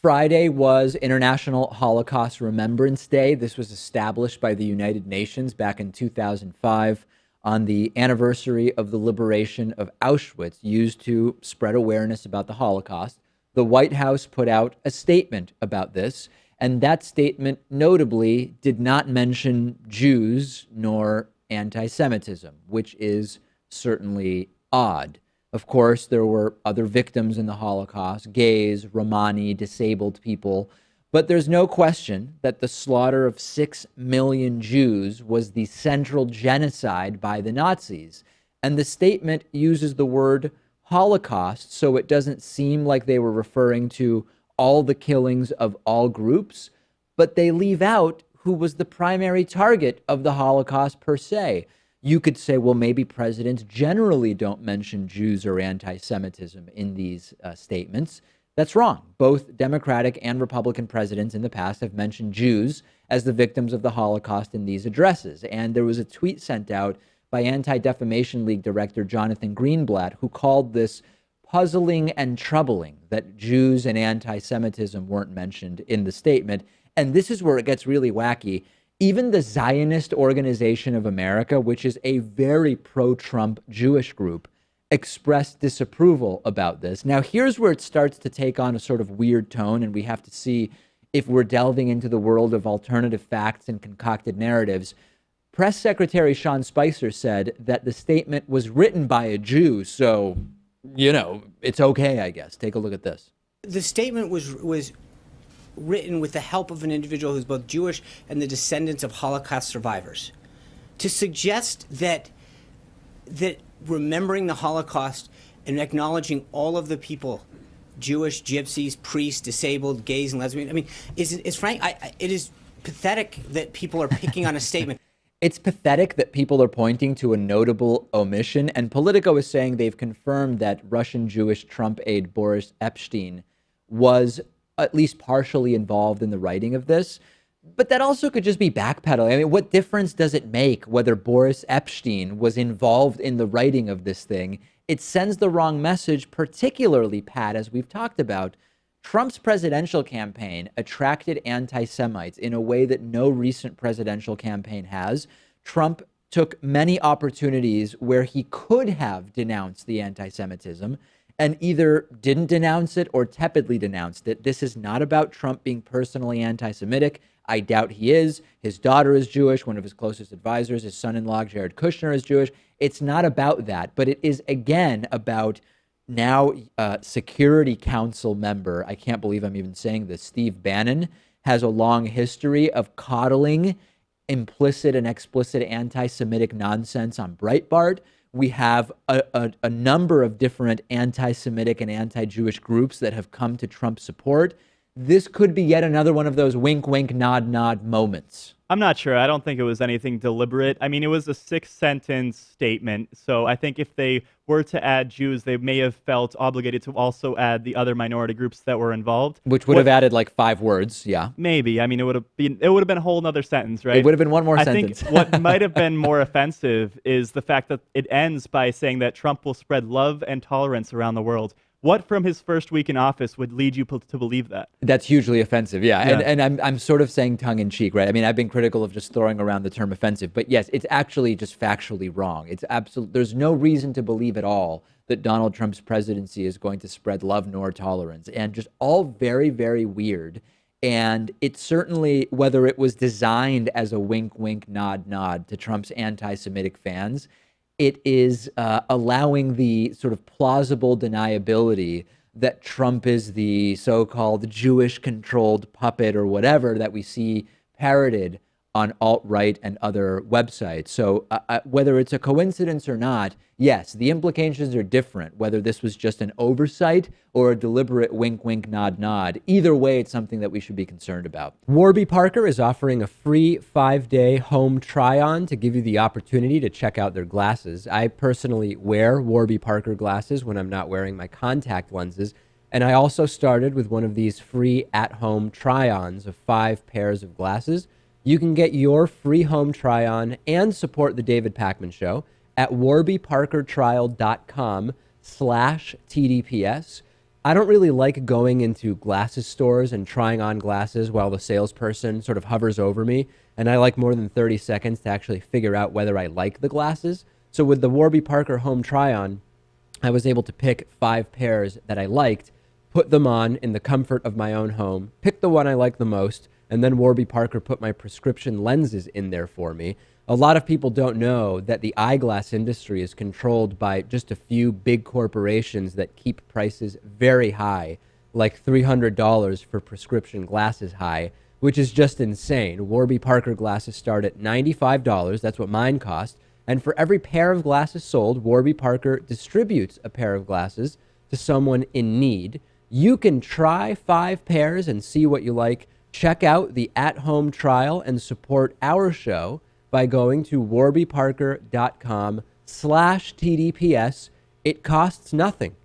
Friday was International Holocaust Remembrance Day. This was established by the United Nations back in 2005 on the anniversary of the liberation of Auschwitz, used to spread awareness about the Holocaust. The White House put out a statement about this, and that statement notably did not mention Jews nor anti-Semitism, which is certainly odd. Of course, there were other victims in the Holocaust, gays, Romani, disabled people, but there's no question that the slaughter of 6 million Jews was the central genocide by the Nazis. And the statement uses the word Holocaust, so it doesn't seem like they were referring to all the killings of all groups, but they leave out who was the primary target of the Holocaust per se. You could say, well, maybe presidents generally don't mention Jews or anti-Semitism in these statements. That's wrong. Both Democratic and Republican presidents in the past have mentioned Jews as the victims of the Holocaust in these addresses. And there was a tweet sent out by Anti-Defamation League director Jonathan Greenblatt, who called this puzzling and troubling that Jews and anti-Semitism weren't mentioned in the statement. And this is where it gets really wacky. Even the Zionist Organization of America, which is a very pro-Trump Jewish group, expressed disapproval about this. Now, here's where it starts to take on a sort of weird tone, and we have to see if we're delving into the world of alternative facts and concocted narratives. Press Secretary Sean Spicer said that the statement was written by a Jew, so, it's okay, I guess. Take a look at this. The statement was written with the help of an individual who's both Jewish and the descendants of Holocaust survivors. To suggest that remembering the Holocaust and acknowledging all of the people, Jewish, gypsies, priests, disabled, gays, and lesbians, it is pathetic that people are picking on a statement. It's pathetic that people are pointing to a notable omission, and Politico is saying they've confirmed that Russian Jewish Trump aide Boris Epstein was at least partially involved in the writing of this. But that also could just be backpedaling. I mean, what difference does it make whether Boris Epstein was involved in the writing of this thing? It sends the wrong message, particularly, Pat, as we've talked about. Trump's presidential campaign attracted anti-Semites in a way that no recent presidential campaign has. Trump took many opportunities where he could have denounced the anti-Semitism and either didn't denounce it or tepidly denounced it. This is not about Trump being personally anti-Semitic. I doubt he is. His daughter is Jewish, one of his closest advisors, his son-in-law, Jared Kushner, is Jewish. It's not about that, but it is, again, about now Security Council member, I can't believe I'm even saying this, Steve Bannon, has a long history of coddling implicit and explicit anti-Semitic nonsense on Breitbart. We have a number of different anti-Semitic and anti-Jewish groups that have come to Trump's support. This could be yet another one of those wink, wink, nod, nod moments. I'm not sure. I don't think it was anything deliberate. I mean, it was a 6-sentence statement. So I think if they were to add Jews, they may have felt obligated to also add the other minority groups that were involved. Which would have added like 5 words, yeah. Maybe. I mean, it would have been a whole other sentence, right? It would have been one more sentence. I think what might have been more offensive is the fact that it ends by saying that Trump will spread love and tolerance around the world. What from his first week in office would lead you to believe that? That's hugely offensive, yeah. And I'm sort of saying tongue in cheek, right? I mean, I've been critical of just throwing around the term offensive, but yes, it's actually just factually wrong. There's no reason to believe at all that Donald Trump's presidency is going to spread love nor tolerance, and just all very, very weird. And it certainly, whether it was designed as a wink, wink, nod, nod to Trump's anti-Semitic fans, it is allowing the sort of plausible deniability that Trump is the so-called Jewish-controlled puppet or whatever that we see parroted on alt-right and other websites. So whether it's a coincidence or not, yes, the implications are different, whether this was just an oversight or a deliberate wink, wink, nod, nod. Either way, it's something that we should be concerned about. Warby Parker is offering a free 5-day home try-on to give you the opportunity to check out their glasses. I personally wear Warby Parker glasses when I'm not wearing my contact lenses, and I also started with one of these free at-home try-ons of 5 pairs of glasses. You can get your free home try-on and support the David Pakman Show at warbyparkertrial.com/TDPS. I don't really like going into glasses stores and trying on glasses while the salesperson sort of hovers over me. And I like more than 30 seconds to actually figure out whether I like the glasses. So with the Warby Parker home try on, I was able to pick 5 pairs that I liked, put them on in the comfort of my own home, pick the one I like the most, and then Warby Parker put my prescription lenses in there for me. A lot of people don't know that the eyeglass industry is controlled by just a few big corporations that keep prices very high, like $300 for prescription glasses high, which is just insane. Warby Parker glasses start at $95. That's what mine cost. And for every pair of glasses sold, Warby Parker distributes a pair of glasses to someone in need. You can try 5 pairs and see what you like. Check out the at-home trial and support our show by going to warbyparker.com/TDPS. It costs nothing.